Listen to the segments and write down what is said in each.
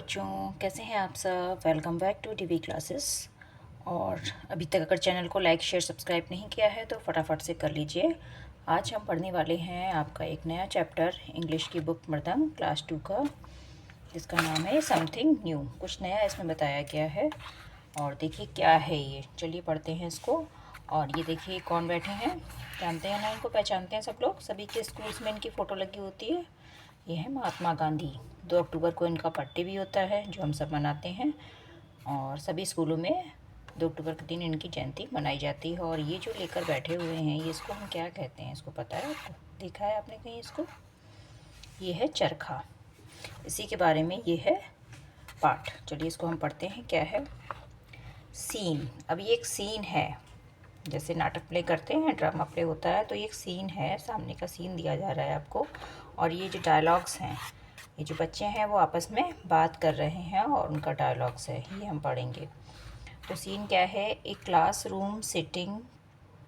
बच्चों, कैसे हैं आप सब। Welcome back to DV classes. और अभी तक अगर चैनल को लाइक शेयर सब्सक्राइब नहीं किया है तो फटाफट से कर लीजिए। आज हम पढ़ने वाले हैं आपका एक नया चैप्टर इंग्लिश की बुक मृदंग क्लास 2 का, जिसका नाम है समथिंग न्यू। कुछ नया इसमें बताया गया है और देखिए क्या है ये। चलिए पढ़ते हैं इसको। और ये देखिए कौन बैठे हैं, जानते हैं ना इनको, पहचानते हैं सब लोग। सभी के स्कूल्स में इनकी फ़ोटो लगी होती है। ये है महात्मा गांधी। 2 अक्टूबर को इनका बर्थडे भी होता है जो हम सब मनाते हैं, और सभी स्कूलों में 2 अक्टूबर के दिन इनकी जयंती मनाई जाती है। और ये जो लेकर बैठे हुए हैं, ये इसको हम क्या कहते हैं, इसको पता है आपको? देखा है आपने कहीं इसको? ये है चरखा। इसी के बारे में ये है पाठ। चलिए इसको हम पढ़ते हैं। क्या है? सीन। अब ये एक सीन है, जैसे नाटक प्ले करते हैं, ड्रामा प्ले होता है, तो ये एक सीन है। सामने का सीन दिया जा रहा है आपको, और ये जो डायलॉग्स हैं, ये जो बच्चे हैं वो आपस में बात कर रहे हैं और उनका डायलॉग्स है, ये हम पढ़ेंगे। तो सीन क्या है? एक क्लासरूम सिटिंग,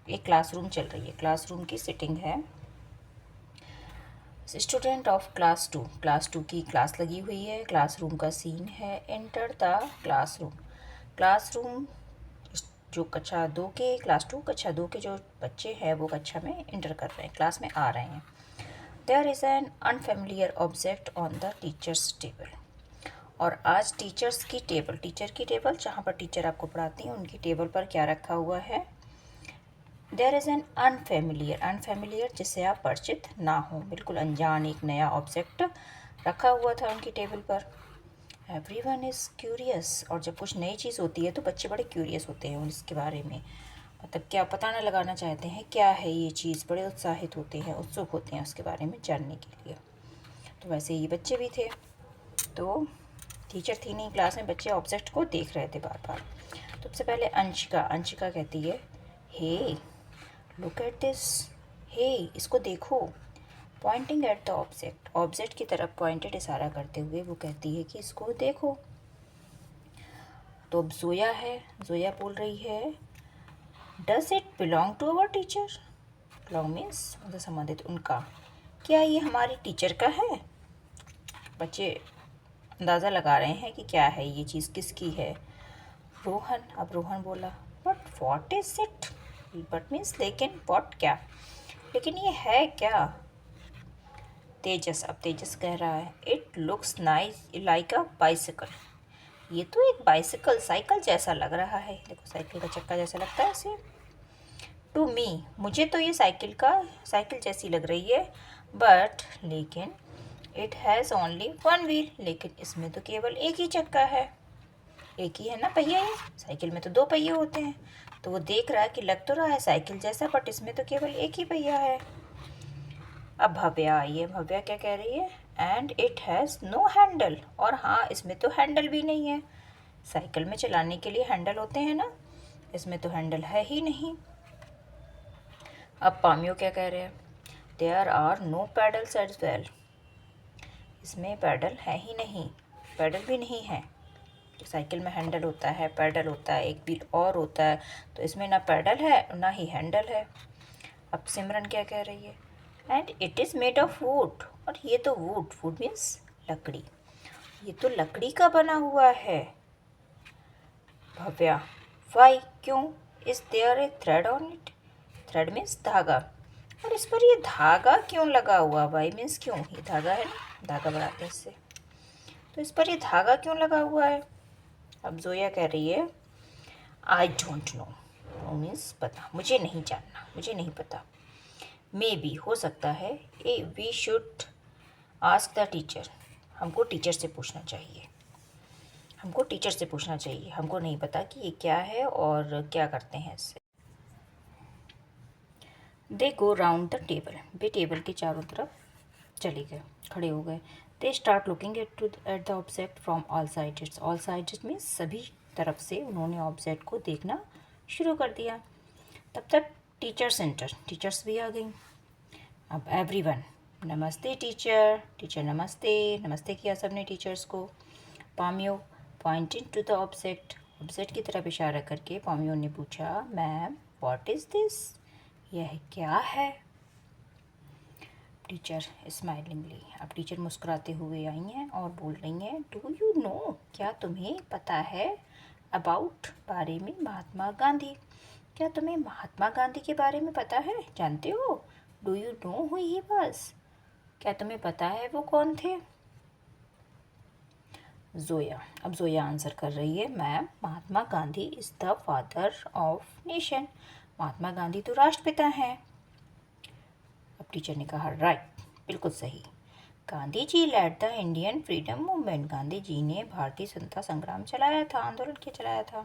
एक क्लासरूम चल रही है, क्लासरूम की सिटिंग है। स्टूडेंट ऑफ क्लास टू की क्लास लगी हुई है, क्लासरूम का सीन है। Enter the classroom. क्लासरूम जो कक्षा 2 के, क्लास 2 कक्षा 2 के जो बच्चे हैं वो कक्षा में इंटर कर रहे हैं, क्लास में आ रहे हैं। There is an unfamiliar object on the teacher's table. और आज टीचर्स की टेबल, टीचर की टेबल जहाँ पर टीचर आपको पढ़ाती हैं, उनकी टेबल पर क्या रखा हुआ है? There is an unfamiliar, unfamiliar जिससे आप परिचित ना हो, बिल्कुल अनजान एक नया ऑब्जेक्ट रखा हुआ था उनकी टेबल पर। Everyone is curious. और जब कुछ नई चीज़ होती है तो बच्चे बड़े क्यूरियस होते हैं इसके बारे में, मतलब क्या पता ना लगाना चाहते हैं क्या है ये चीज़, बड़े उत्साहित होते हैं, उत्सुक होते हैं उसके बारे में जानने के लिए। तो वैसे ये बच्चे भी थे। तो टीचर थी नहीं क्लास में, बच्चे ऑब्जेक्ट को देख रहे थे बार बार। तो सबसे पहले अंशिका, अंशिका कहती है, हे लुक एट दिस, हे इसको देखो। Poynting eight the object, object की तरफ पॉइंटेड इशारा करते हुए वो कहती है कि इसको देखो। तो अब जोया है, जोया बोल रही है, does it belong to our teacher? Belong means उनसे संबंधित, उनका। क्या ये हमारी टीचर का है? बच्चे अंदाज़ा लगा रहे हैं कि क्या है ये चीज़, किसकी है। रोहन, अब रोहन बोला, but what is it? But means लेकिन, वॉट क्या, लेकिन ये है क्या? तेजस, अब तेजस कह रहा है, it looks nice like a bicycle. ये तो एक बाइसिकल, साइकिल जैसा लग रहा है, देखो साइकिल का चक्का जैसा लगता है इसे। टू मी, मुझे तो ये साइकिल जैसी लग रही है। बट लेकिन, it has only one wheel, लेकिन इसमें तो केवल एक ही चक्का है, एक ही है ना पहिया। ये साइकिल में तो 2 पहिए होते हैं। तो वो देख रहा है कि लग तो रहा है साइकिल जैसा, बट इसमें तो केवल एक ही पहिया है। अब भव्या आई है, भव्या क्या कह रही है? And it has no handle, और हाँ इसमें तो हैंडल भी नहीं है। साइकिल में चलाने के लिए हैंडल होते हैं ना, इसमें तो हैंडल है ही नहीं। अब पामियो क्या कह रहे हैं? There are no pedals as well, इसमें पैडल है ही नहीं, पैडल भी नहीं है। तो साइकिल में हैंडल होता है, पैडल होता है, एक व्हील और होता है, तो इसमें ना पैडल है ना ही हैंडल है। अब सिमरन क्या कह रही है? And it is made of would, और ये तो वुड, वुड मीन्स लकड़ी, ये तो लकड़ी का बना हुआ है। भव्या, वाई क्यों? Is there a thread on it? Thread means धागा, और इस पर ये धागा क्यों लगा हुआ? वाई मीन्स क्यों, ये धागा है ना, धागा बनाते हैं इससे, तो इस पर ये धागा क्यों लगा हुआ है? अब जोया कह रही है, I don't know, know means पता, मुझे नहीं जानना, मुझे नहीं पता। मे बी, हो सकता है। A V should ask the teacher, हमको टीचर से पूछना चाहिए, हमको टीचर से पूछना चाहिए, हमको नहीं पता कि ये क्या है और क्या करते हैं इससे। They go round the table, वे टेबल के चारों तरफ चले गए, खड़े हो गए। They start looking at the object from all sides, all sides means सभी तरफ से उन्होंने ऑब्जेक्ट को देखना शुरू कर दिया। तब तक टीचर्स एंटर, टीचर्स भी आ गई। अब एवरीवन, नमस्ते टीचर, टीचर नमस्ते, नमस्ते किया सबने टीचर्स को। पामियो pointing to the object, object की तरफ इशारा करके पामियो ने पूछा, मैम व्हाट इज़ दिस, यह क्या है? टीचर स्माइलिंगली, अब टीचर मुस्कुराते हुए आई हैं और बोल रही हैं, डू यू नो, क्या तुम्हें पता है, अबाउट, बारे में, महात्मा गांधी, क्या तुम्हें महात्मा गांधी के बारे में पता है, जानते हो, do you know who he was, क्या तुम्हें पता है वो कौन थे। जोया, अब जोया आंसर कर रही है, ma'am Mahatma Gandhi is the father of nation, Mahatma Gandhi तो राष्ट्रपिता हैं। अब टीचर ने कहा, राइट, बिल्कुल सही, Gandhi ji led the Indian freedom movement, Gandhi ji ने भारतीय स्वतंत्रता संग्राम चलाया था, आंदोलन के चलाया था।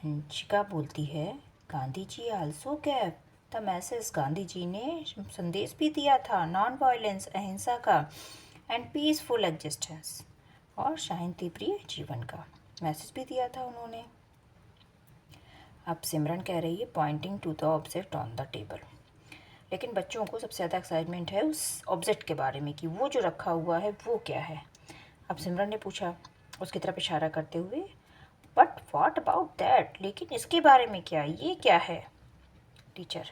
अंशिका बोलती है, Gandhi ji also gave the message, Gandhi ji ने संदेश भी दिया था, नॉन वायलेंस, अहिंसा का, एंड पीसफुल एग्जिस्टेंस, और शांति प्रिय जीवन का मैसेज भी दिया था उन्होंने। अब सिमरन कह रही है, pointing to the object on the table, लेकिन बच्चों को सबसे ज़्यादा एक्साइटमेंट है उस ऑब्जेक्ट के बारे में कि वो जो रखा हुआ है वो क्या है। अब सिमरन ने पूछा उसकी तरफ इशारा करते हुए, बट व्हाट अबाउट दैट, लेकिन इसके बारे में क्या, ये क्या है। Teacher,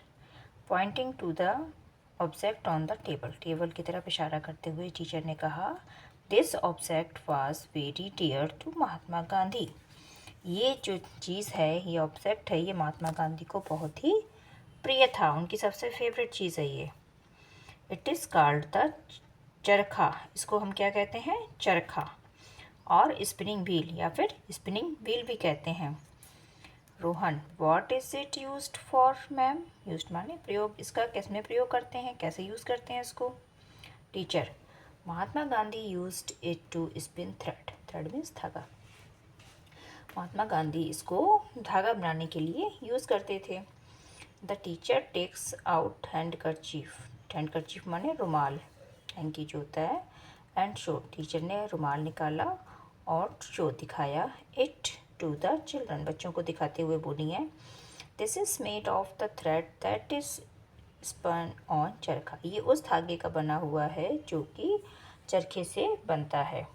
pointing to the object on the table, table की तरफ इशारा करते हुए टीचर ने कहा, this object was very dear to Mahatma Gandhi, ये जो चीज़ है, ये ऑब्जेक्ट है, ये महात्मा गांधी को बहुत ही प्रिय था, उनकी सबसे फेवरेट चीज़ है ये। इट इज़ कॉल्ड द चरखा, इसको हम क्या कहते हैं, चरखा, और स्पिनिंग व्हील या फिर स्पिनिंग व्हील भी कहते हैं। Rohan, what is it used for, ma'am, used माने प्रयोग, इसका किस में प्रयोग करते हैं, कैसे यूज़ करते हैं इसको। Teacher, Mahatma Gandhi used it to spin thread, thread means धागा, महात्मा गांधी इसको धागा बनाने के लिए यूज़ करते थे। The teacher takes out handkerchief माने रुमाल, हैंकी जो होता है, एंड शो, टीचर ने रुमाल निकाला और शो दिखाया, इट टू द चिल्ड्रन, बच्चों को दिखाते हुए बोली है, this is made of the thread that is spun on charkha, ये उस धागे का बना हुआ है जो कि चरखे से बनता है।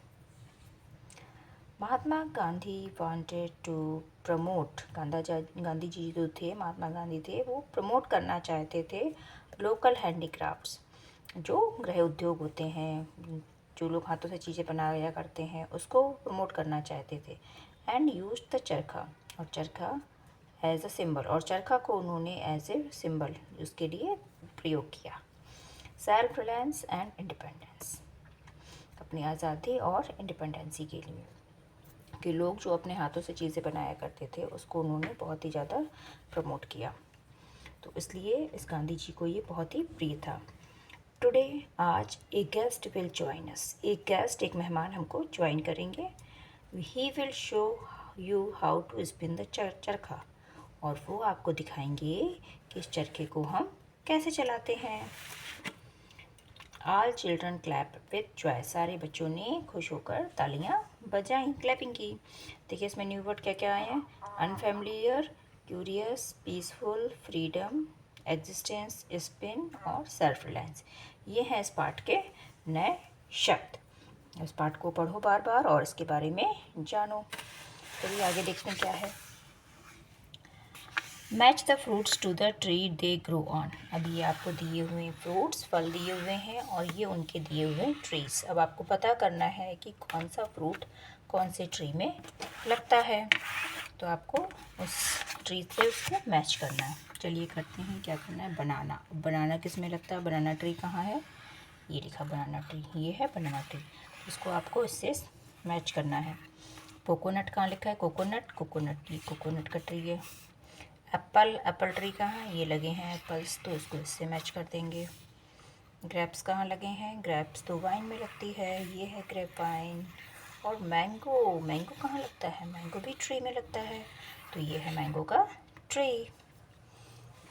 Mahatma Gandhi wanted to promote, Gandhi ji जो थे, महात्मा गांधी थे, वो प्रमोट करना चाहते थे लोकल हैंडीक्राफ्ट्स, जो गृह उद्योग होते हैं, जो लोग हाथों से चीज़ें बनाया करते हैं, उसको प्रमोट करना चाहते थे। एंड यूज द चरखा, और चरखा एज अ सिंबल, और चरखा को उन्होंने एज ए सिंबल उसके लिए प्रयोग किया। सेल्फ रिलायंस एंड इंडिपेंडेंस, अपनी आज़ादी और इंडिपेंडेंसी के लिए, कि लोग जो अपने हाथों से चीज़ें बनाया करते थे उसको उन्होंने बहुत ही ज़्यादा प्रमोट किया, तो इसलिए इस गांधी जी को ये बहुत ही प्रिय था। टुडे, आज, a guest will join us, एक गेस्ट, एक मेहमान हमको ज्वाइन करेंगे। He will show you how to spin the charkha, और वो आपको दिखाएंगे कि इस चरखे को हम कैसे चलाते हैं। All children clap with Joy, सारे बच्चों ने खुश होकर तालियां बजाई, क्लैपिंग की। देखिए इसमें न्यू वर्ड क्या क्या आए हैं, unfamiliar, curious, peaceful, freedom, existence, spin और सेल्फ रिलायंस, ये हैं इस पाठ के नए शब्द। इस पाठ को पढ़ो बार बार और इसके बारे में जानो। चलिए आगे देखते हैं क्या है। Match the fruits to the tree they grow on, अब ये आपको दिए हुए फ्रूट्स, फल दिए हुए हैं और ये उनके दिए हुए ट्रीज, अब आपको पता करना है कि कौन सा फ्रूट कौन से ट्री में लगता है, तो आपको उस ट्री से उसको मैच करना है। चलिए करते हैं, क्या करना है, बनाना, बनाना किस में लगता है, बनाना ट्री कहाँ है, ये लिखा बनाना ट्री, ये है बनाना ट्री, इसको आपको इससे मैच करना है। कोकोनट कहाँ लिखा है, कोकोनट, कोकोनट, ये कोकोनट का ट्री है। एप्पल ट्री कहाँ, ये लगे हैं एप्पल्स, तो इसको इससे मैच कर देंगे। ग्रेप्स कहाँ लगे हैं, ग्रेप्स तो वाइन में लगती है, ये है ग्रेप वाइन। और मैंगो कहाँ लगता है, मैंगो भी ट्री में लगता है, तो ये है मैंगो का ट्री।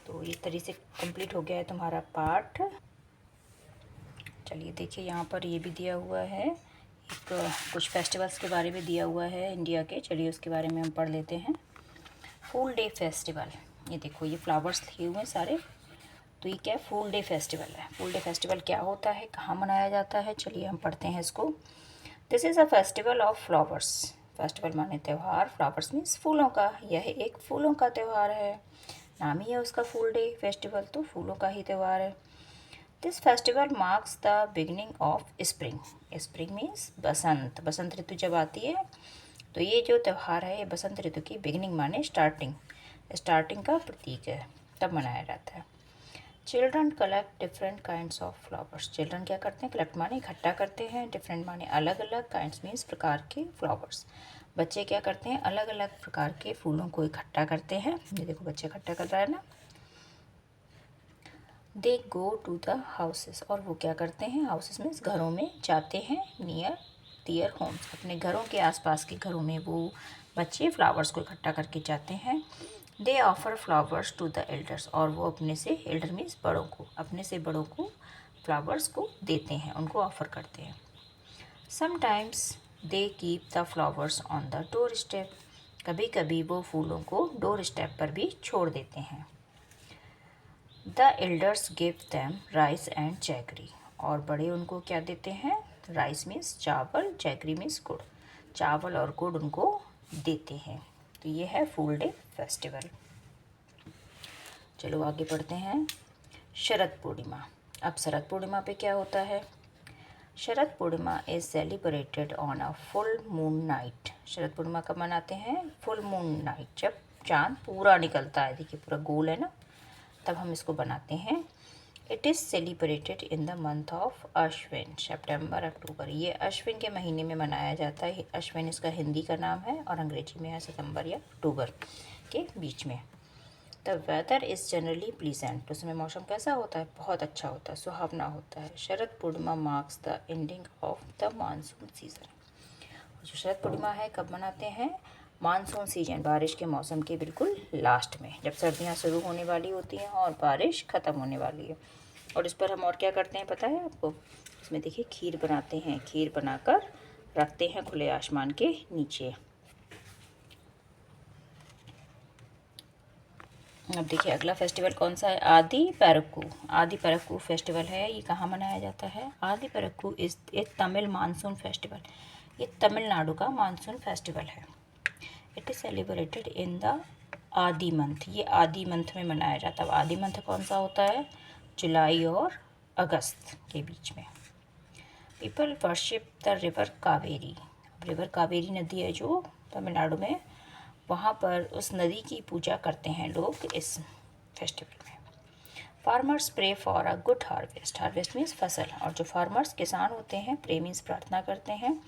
तो इस तरीके से कंप्लीट हो गया है तुम्हारा पाठ। चलिए देखिए यहाँ पर ये भी दिया हुआ है, एक कुछ फेस्टिवल्स के बारे में दिया हुआ है इंडिया के, चलिए उसके बारे में हम पढ़ लेते हैं। फूल डे फेस्टिवल, ये देखो ये फ्लावर्स लिखे हुए हैं सारे, तो ये क्या है, फूल डे फेस्टिवल है। फूल डे फेस्टिवल क्या होता है, कहाँ मनाया जाता है, चलिए हम पढ़ते हैं इसको। This is a festival of flowers, festival माने त्यौहार, फ्लावर्स मीन्स फूलों का, यह एक फूलों का त्यौहार है, नाम ही है उसका फूल डे फेस्टिवल, तो फूलों का ही त्यौहार है। This festival marks the beginning of spring. Spring means Basant. बसंत ऋतु जब आती है तो ये जो त्यौहार है ये बसंत ऋतु की बिगिनिंग माने स्टार्टिंग, स्टार्टिंग का प्रतीक है, तब मनाया जाता है। Children collect different kinds of flowers. Children क्या करते हैं? कलेक्ट माने इकट्ठा करते हैं, डिफरेंट माने अलग अलग, काइंड्स मीन्स प्रकार के, फ्लावर्स। बच्चे क्या करते हैं? अलग अलग प्रकार के फूलों को इकट्ठा करते हैं। ये देखो बच्चे इकट्ठा कर रहा है ना। दे गो टू द हाउसेस। और वो क्या करते हैं? हाउसेस मीन्स घरों में जाते हैं, नियर दियर होम्स, अपने घरों के आसपास के घरों में वो बच्चे फ्लावर्स को इकट्ठा करके जाते हैं। They offer flowers to the elders. और वो अपने से, एल्डर मीन्स बड़ों को, अपने से बड़ों को फ्लावर्स को देते हैं, उनको ऑफर करते हैं। Sometimes they keep the flowers on the door step. कभी कभी वो फूलों को डोर स्टेप पर भी छोड़ देते हैं। The elders give them rice and jaggery. और बड़े उनको क्या देते हैं? राइस मीन्स चावल, जैगरी मीन्स गुड़, चावल और गुड़ उनको देते हैं। तो ये है फूल डे फेस्टिवल। चलो आगे पढ़ते हैं। शरद पूर्णिमा। अब शरद पूर्णिमा पे क्या होता है? Sharad Purnima is celebrated on a full moon night. Sharad Purnima कब मनाते हैं? फुल मून नाइट, जब चांद पूरा निकलता है। देखिए पूरा गोल है ना, तब हम इसको बनाते हैं। It is celebrated in the month of Ashwin, September October. ये अश्विन के महीने में मनाया जाता है। अश्विन इसका हिंदी का नाम है और अंग्रेजी में है सितंबर या अक्टूबर के बीच में। The weather is generally pleasant. उस समय मौसम कैसा होता है? बहुत अच्छा होता है, सुहावना होता है। Sharad Purnima marks the ending of the monsoon season. जो शरद पूर्णिमा है कब मनाते हैं? मानसून सीजन, बारिश के मौसम के बिल्कुल लास्ट में, जब सर्दियाँ शुरू होने वाली होती हैं और बारिश ख़त्म होने वाली है। और इस पर हम और क्या करते हैं पता है आपको? इसमें देखिए खीर बनाते हैं, खीर बनाकर रखते हैं खुले आसमान के नीचे। अब देखिए अगला फेस्टिवल कौन सा है? आदि परक्कू। आदि परक्कू फेस्टिवल है। ये कहाँ मनाया जाता है? आदि परक्कू इस एक तमिल मानसून फेस्टिवल। ये तमिलनाडु का मानसून फेस्टिवल है। It is celebrated in the आदि मंथ। ये आदि मंथ में मनाया जाता है। आदि मंथ कौन सा होता है? जुलाई और अगस्त के बीच में। People worship the river Kaveri. River Kaveri नदी है जो तमिलनाडु में, वहाँ पर उस नदी की पूजा करते हैं लोग इस फेस्टिवल में। Farmers pray for a good harvest. Harvest means फसल। और जो फार्मर्स किसान होते हैं, प्रे मीन्स प्रार्थना करते हैं,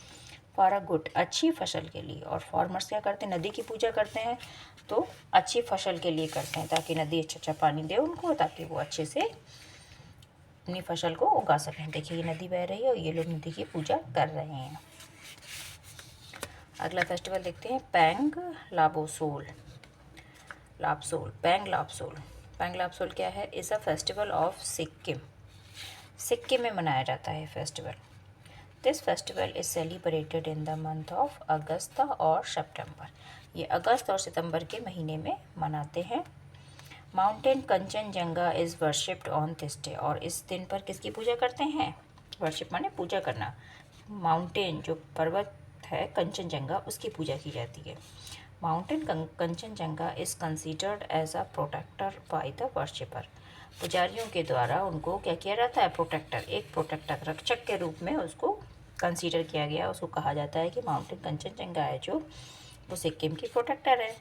फॉर अ गुड अच्छी फसल के लिए। और फार्मर्स क्या करते हैं? नदी की पूजा करते हैं, तो अच्छी फसल के लिए करते हैं, ताकि नदी अच्छा पानी दे उनको, ताकि वो अच्छे से अपनी फसल को उगा सकें। देखिए ये नदी बह रही है और ये लोग नदी की पूजा कर रहे हैं। अगला फेस्टिवल देखते हैं, पैंग लाबोसोल। लापसोल, पैंग लापसोल। पैंग लापसोल क्या है? Is a festival of Sikkim. Sikkim में मनाया जाता है festival. This festival is celebrated in the month of अगस्त और सितंबर। ये अगस्त और सितंबर के महीने में मनाते हैं। Mountain Kanchenjunga is worshipped on this day. और इस दिन पर किसकी पूजा करते हैं? वर्शिप माने पूजा करना। माउंटेन जो पर्वत है कंचनजंगा, उसकी पूजा की जाती है। Mountain Kanchenjunga is considered as a protector by the worshipper. पुजारियों के द्वारा उनको क्या किया जाता है? प्रोटेक्टर, एक प्रोटेक्टर, रक्षक के रूप में उसको कंसीडर किया गया। उसको कहा जाता है कि माउंटेन कंचनजंगा है जो, वो सिक्किम की प्रोटेक्टर है,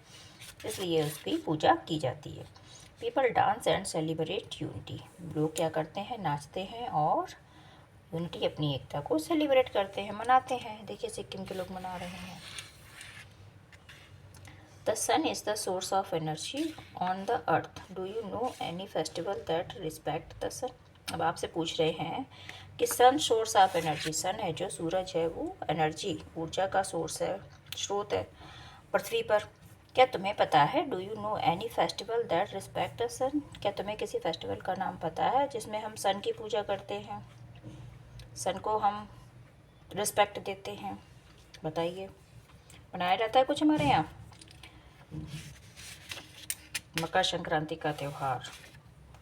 इसलिए उसकी पूजा की जाती है। People dance and celebrate unity. लोग क्या करते हैं? नाचते हैं और यूनिटी, अपनी एकता को सेलिब्रेट करते हैं, मनाते हैं। देखिए सिक्किम के लोग मना रहे हैं। The sun is the source of energy on the earth. Do you know any festival that respect the sun? अब आपसे पूछ रहे हैं कि sun source of energy, sun है जो सूरज है, वो एनर्जी, ऊर्जा का सोर्स है, स्रोत है पृथ्वी पर। क्या तुम्हें पता है? Do you know any festival that respect the sun? क्या तुम्हें किसी फेस्टिवल का नाम पता है जिसमें हम सन की पूजा करते हैं, सन को हम रिस्पेक्ट देते हैं? बताइए। मनाया जाता है कुछ हमारे यहाँ? मकर संक्रांति का त्यौहार,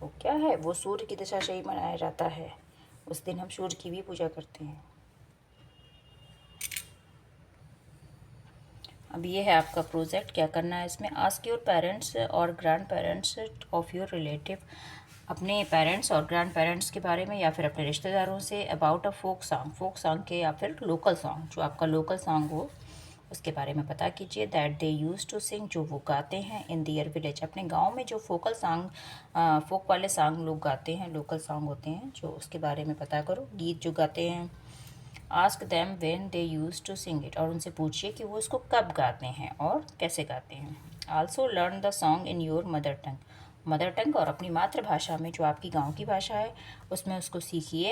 वो क्या है? वो सूर्य की दिशा से ही मनाया जाता है। उस दिन हम सूर्य की भी पूजा करते हैं। अब ये है आपका प्रोजेक्ट, क्या करना है इसमें? आस्क योर पेरेंट्स और grand parents of your relative अपने पेरेंट्स और ग्रैंड पेरेंट्स के बारे में या फिर अपने रिश्तेदारों say about a folk song के या फिर लोकल सॉन्ग, जो आपका लोकल सॉन्ग हो उसके बारे में पता कीजिए। That they use to sing, जो वो गाते हैं इन दियर विलेज, अपने गांव में जो फोक वाले सॉन्ग लोग गाते हैं, लोकल सॉन्ग होते हैं जो, उसके बारे में पता करो, गीत जो गाते हैं। Ask them when they use to sing it, और उनसे पूछिए कि वो इसको कब गाते हैं और कैसे गाते हैं। Also learn the song in your mother tongue, और अपनी मातृभाषा में जो आपकी गांव की भाषा है उसमें उसको सीखिए।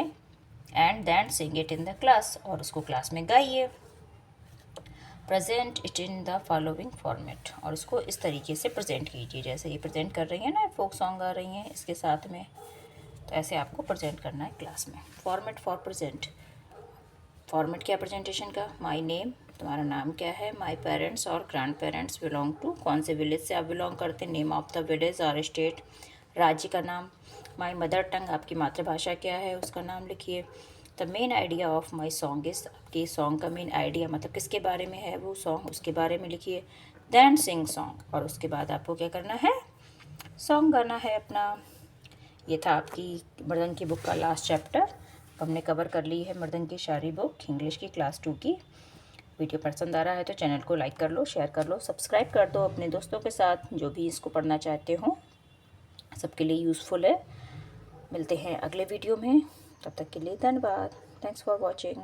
And then sing it in the class, और उसको क्लास में गाइए। Present it in the following format, और इसको इस तरीके से प्रेजेंट कीजिए, जैसे ये प्रेजेंट कर रही हैं ना, फोक सॉन्ग गा रही हैं इसके साथ में, तो ऐसे आपको प्रेजेंट करना है क्लास में। फॉर्मेट फॉर प्रेजेंट, फॉर्मेट क्या प्रेजेंटेशन का, माई नेम, तुम्हारा नाम क्या है, माई पेरेंट्स और ग्रैंड पेरेंट्स बिलोंग टू, कौन से विलेज से आप बिलोंग करते हैं, नेम ऑफ द विलेज और स्टेट, राज्य का नाम। माई मदर टंग, आपकी मातृभाषा क्या है उसका नाम लिखिए। The main idea of my song is, आपकी सॉन्ग का मेन आइडिया मतलब किसके बारे में है वो सॉन्ग, उसके बारे में लिखिए। दैन सिंग सॉन्ग, और उसके बाद आपको क्या करना है, सॉन्ग गाना है अपना। ये था आपकी मृदंग की बुक का लास्ट चैप्टर, हमने कवर कर ली है मृदंग की शायरी बुक इंग्लिश की क्लास 2 की। वीडियो पसंद आ रहा है तो चैनल को लाइक कर लो, शेयर कर लो, सब्सक्राइब कर दो अपने दोस्तों के साथ जो भी इसको पढ़ना चाहते हो, सबके लिए यूज़फुल है। मिलते हैं अगले वीडियो में, तब तक के लिए धन्यवाद। Thanks for watching.